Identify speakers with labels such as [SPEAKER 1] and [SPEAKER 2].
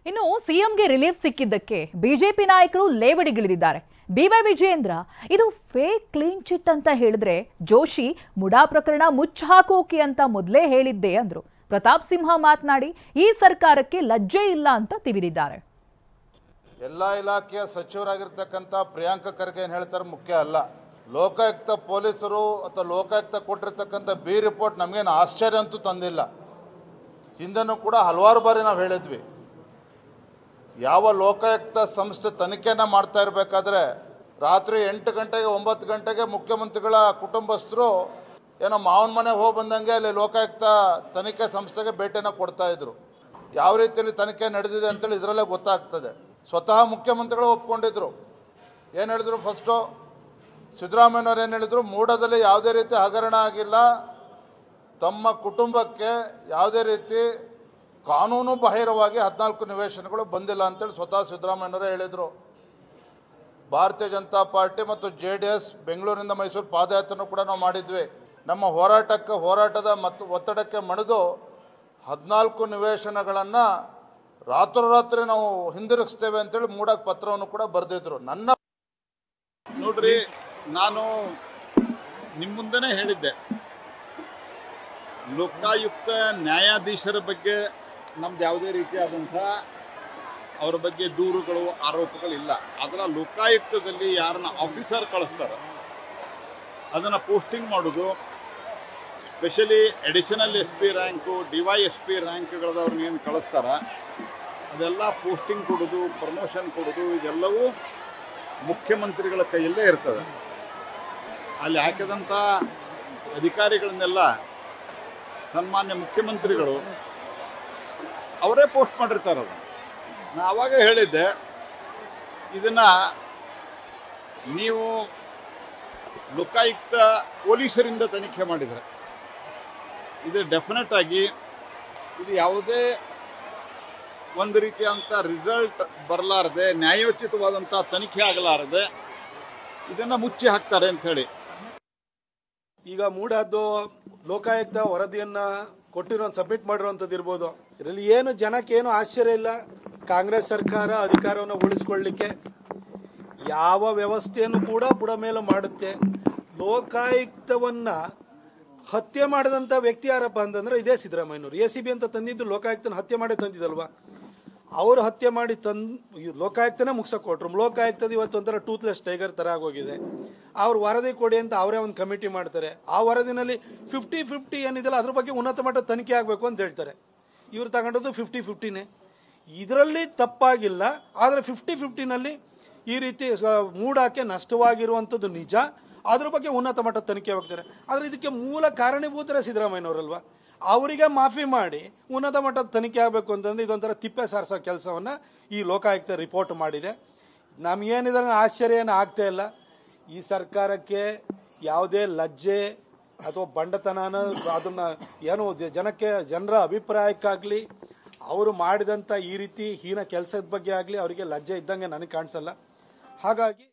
[SPEAKER 1] ಇನ್ನು ಸಿಎಂಗೆ relief ಸಿಕ್ಕಿದ್ದಕ್ಕೆ BJP ನಾಯಕರು ಲೇವಡಿಗಿಳಿದಿದ್ದಾರೆ. ಬಿವೈ ವಿಜಯೇಂದ್ರ ಇದು ಫೇಕ್ ಕ್ಲೀನ್ ಚಿಟ್ ಅಂತ ಹೇಳಿದ್ರೆ ಜೋಶಿ ಮುಡಾ ಪ್ರಕರಣ ಮುಚ್ಚಾಕೋಕೆ ಅಂತ ಮೊದಲೇ ಹೇಳಿದ್ದೆ ಅಂದ್ರು. ಪ್ರತಾಪ್ ಸಿಂಹ ಮಾತನಾಡಿ ಈ ಸರ್ಕಾರಕ್ಕೆ ಲಜ್ಜೆ ಇಲ್ಲ ಅಂತ ತಿವಿದಿದ್ದಾರೆ.
[SPEAKER 2] ಎಲ್ಲ ಇಲಾಖೆಯ ಸಚಿವರಾಗಿರ್ತಕ್ಕಂಥ ಪ್ರಿಯಾಂಕ ಖರ್ಗೆ ಏನು ಹೇಳ್ತಾರೆ ಮುಖ್ಯ ಅಲ್ಲ. ಲೋಕಾಯುಕ್ತ ಪೊಲೀಸರು ಅಥವಾ ಲೋಕಾಯುಕ್ತ ಕೊಟ್ಟಿರ್ತಕ್ಕಂಥ ಬಿ ರಿಪೋರ್ಟ್ ನಮಗೇನು ಆಶ್ಚರ್ಯ ಅಂತೂ ತಂದಿಲ್ಲ. ಹಿಂದೆನೂ ಕೂಡ ಹಲವಾರು ಬಾರಿ ನಾವು ಹೇಳಿದ್ವಿ, ಯಾವ ಲೋಕಾಯುಕ್ತ ಸಂಸ್ಥೆ ತನಿಖೆಯನ್ನು ಮಾಡ್ತಾ ಇರಬೇಕಾದ್ರೆ ರಾತ್ರಿ 8 ಗಂಟೆಗೆ 9 ಗಂಟೆಗೆ ಮುಖ್ಯಮಂತ್ರಿಗಳ ಕುಟುಂಬಸ್ಥರು ಏನೋ ಮಾವನ ಮನೆಗೆ ಹೋಗಿ ಬಂದಂಗೆ ಅಲ್ಲಿ ಲೋಕಾಯುಕ್ತ ತನಿಖೆ ಸಂಸ್ಥೆಗೆ ಭೇಟಿಯನ್ನು ಕೊಡ್ತಾ ಇದ್ರು. ಯಾವ ರೀತಿಯಲ್ಲಿ ತನಿಖೆ ನಡೆದಿದೆ ಅಂತೇಳಿ ಇದರಲ್ಲೇ ಗೊತ್ತಾಗ್ತದೆ. ಸ್ವತಃ ಮುಖ್ಯಮಂತ್ರಿಗಳು ಒಪ್ಕೊಂಡಿದ್ರು. ಏನು ಹೇಳಿದ್ರು? ಫಸ್ಟು ಸಿದ್ದರಾಮಯ್ಯನವ್ರು ಏನು ಹೇಳಿದ್ರು? ಮೂಡದಲ್ಲಿ ಯಾವುದೇ ರೀತಿ ಹಗರಣ ಆಗಿಲ್ಲ, ತಮ್ಮ ಕುಟುಂಬಕ್ಕೆ ಯಾವುದೇ ರೀತಿ ಕಾನೂನು ಬಾಹಿರವಾಗಿ 14 ನಿವೇಶನಗಳು ಬಂದಿಲ್ಲ ಅಂತೇಳಿ ಸ್ವತಃ ಸಿದ್ದರಾಮಯ್ಯನವರೇ ಹೇಳಿದರು. ಭಾರತೀಯ ಜನತಾ ಪಾರ್ಟಿ ಮತ್ತು JDS ಬೆಂಗಳೂರಿನಿಂದ ಮೈಸೂರು ಪಾದಯಾತ್ರೆನೂ ಕೂಡ ನಾವು ಮಾಡಿದ್ವಿ. ನಮ್ಮ ಹೋರಾಟದ ಮತ್ತು ಒತ್ತಡಕ್ಕೆ ಮಣಿದು 14 ನಿವೇಶನಗಳನ್ನು ರಾತ್ರೋರಾತ್ರಿ ನಾವು ಹಿಂದಿರುಗಿಸ್ತೇವೆ ಅಂತೇಳಿ ಮೂಡಕ್ಕೆ ಪತ್ರವನ್ನು ಕೂಡ ಬರೆದಿದ್ರು. ನನ್ನ
[SPEAKER 3] ನೋಡ್ರಿ, ನಾನು ನಿಮ್ಮ ಮುಂದೆನೇ ಹೇಳಿದ್ದೆ, ಲೋಕಾಯುಕ್ತ ನ್ಯಾಯಾಧೀಶರ ಬಗ್ಗೆ ನಮ್ದು ಯಾವುದೇ ರೀತಿಯಾದಂಥ ಅವರ ಬಗ್ಗೆ ದೂರುಗಳು ಆರೋಪಗಳಿಲ್ಲ. ಅದರ ಲೋಕಾಯುಕ್ತದಲ್ಲಿ ಯಾರನ್ನ ಆಫೀಸರ್ ಕಳಿಸ್ತಾರೆ ಅದನ್ನು ಪೋಸ್ಟಿಂಗ್ ಮಾಡೋದು, specially additional SP rank DYSP ರ್ಯಾಂಕ್ಗಳದವ್ರನ್ನ ಏನು ಕಳಿಸ್ತಾರೆ ಅದೆಲ್ಲ ಪೋಸ್ಟಿಂಗ್ ಕೊಡೋದು, ಪ್ರಮೋಷನ್ ಕೊಡೋದು, ಇದೆಲ್ಲವೂ ಮುಖ್ಯಮಂತ್ರಿಗಳ ಕೈಯಲ್ಲೇ ಇರ್ತದೆ. ಅಲ್ಲಿ ಹಾಕಿದಂಥ ಅಧಿಕಾರಿಗಳನ್ನೆಲ್ಲ ಸನ್ಮಾನ್ಯ ಮುಖ್ಯಮಂತ್ರಿಗಳು ಅವರೇ ಪೋಸ್ಟ್ ಮಾಡಿರ್ತಾರೆ. ಅದು ನಾನು ಆವಾಗ ಹೇಳಿದ್ದೆ, ಇದನ್ನು ನೀವು ಲೋಕಾಯುಕ್ತ ಪೊಲೀಸರಿಂದ ತನಿಖೆ ಮಾಡಿದರೆ ಇದು ಡೆಫಿನೆಟ್ ಆಗಿ ಇದು ಯಾವುದೇ ಒಂದು ರೀತಿಯಾದಂಥ ರಿಸಲ್ಟ್ ಬರಲಾರದೆ, ನ್ಯಾಯೋಚಿತವಾದಂಥ ತನಿಖೆ ಆಗಲಾರದೆ ಇದನ್ನು ಮುಚ್ಚಿ ಹಾಕ್ತಾರೆ ಅಂಥೇಳಿ.
[SPEAKER 4] ಈಗ ಮೂಡದ್ದು ಲೋಕಾಯುಕ್ತ ವರದಿಯನ್ನು ಸಬ್ಮಿಟ್ ಮಾಡಿರುವಂಥದ್ದು ಇರ್ಬೋದು. ಇದರಲ್ಲಿ ಏನು ಜನಕ್ಕೇನು ಆಶ್ಚರ್ಯ ಇಲ್ಲ. ಕಾಂಗ್ರೆಸ್ ಸರ್ಕಾರ ಅಧಿಕಾರವನ್ನು ಉಳಿಸ್ಕೊಳ್ಳಿಕ್ಕೆ ಯಾವ ವ್ಯವಸ್ಥೆಯನ್ನು ಕೂಡ ಬುಡ ಮೇಲೆ ಮಾಡುತ್ತೆ. ಲೋಕಾಯುಕ್ತವನ್ನು ಹತ್ಯೆ ಮಾಡಿದಂಥ ವ್ಯಕ್ತಿ ಯಾರಪ್ಪ ಅಂತಂದ್ರೆ ಇದೇ ಸಿದ್ದರಾಮಯ್ಯನವರು. ACB ಅಂತ ತಂದಿದ್ದು ಲೋಕಾಯುಕ್ತನ ಹತ್ಯೆ ಮಾಡಿ ತಂದಿದ್ದಲ್ವಾ. ಅವರು ಹತ್ಯೆ ಮಾಡಿ ಲೋಕಾಯುಕ್ತನೇ ಮುಗಿಸೋಕೆ ಕೊಟ್ಟರು. ಲೋಕಾಯುಕ್ತದ ಇವತ್ತು ಒಂಥರ ಟೂತ್ಲೆಸ್ ಟೈಗರ್ ಥರ ಆಗೋಗಿದೆ. ಅವ್ರು ವರದಿ ಕೊಡಿ ಅಂತ ಅವರೇ ಒಂದು ಕಮಿಟಿ ಮಾಡ್ತಾರೆ. ಆ ವರದಿನಲ್ಲಿ 50-50 ಏನಿದೆಯಲ್ಲ ಅದ್ರ ಬಗ್ಗೆ ಉನ್ನತ ಮಟ್ಟದ ತನಿಖೆ ಆಗಬೇಕು ಅಂತ ಹೇಳ್ತಾರೆ. ಇವ್ರು ತಗೊಂಡದ್ದು 50-50ನೇ. ಇದರಲ್ಲಿ ತಪ್ಪಾಗಿಲ್ಲ. ಆದರೆ 50-50ನಲ್ಲಿ ಈ ರೀತಿ ಮೂಡಕ್ಕೆ ನಷ್ಟವಾಗಿರುವಂಥದ್ದು ನಿಜ. ಅದ್ರ ಬಗ್ಗೆ ಉನ್ನತ ಮಟ್ಟದ ತನಿಖೆ ಹೋಗ್ತಾರೆ. ಆದರೆ ಇದಕ್ಕೆ ಮೂಲ ಕಾರಣೀಭೂತರೇ ಸಿದ್ದರಾಮಯ್ಯನವರಲ್ವಾ. ಅವರಿಗೆ ಮಾಫಿ ಮಾಡಿ ಉನ್ನತ ಮಟ್ಟದ ತನಿಖೆ ಆಗಬೇಕು ಅಂತಂದ್ರೆ ಇದೊಂಥರ ತಿಪ್ಪೆ ಸಾರಿಸೋ ಕೆಲಸವನ್ನು ಈ ಲೋಕಾಯುಕ್ತ ರಿಪೋರ್ಟ್ ಮಾಡಿದೆ. ನಮಗೇನಿದ್ರೆ ಆಶ್ಚರ್ಯ ಏನು ಆಗ್ತಾ ಇಲ್ಲ. ಈ ಸರ್ಕಾರಕ್ಕೆ ಯಾವುದೇ ಲಜ್ಜೆ ಅಥವಾ ಬಂಡತನ ಅದನ್ನು ಏನು ಜನರ ಅಭಿಪ್ರಾಯಕ್ಕಾಗಲಿ ಅವರು ಮಾಡಿದಂಥ ಈ ರೀತಿ ಹೀನ ಕೆಲಸದ ಬಗ್ಗೆ ಆಗಲಿ ಅವರಿಗೆ ಲಜ್ಜೆ ಇದ್ದಂಗೆ ನನಗೆ ಕಾಣಿಸಲ್ಲ. ಹಾಗಾಗಿ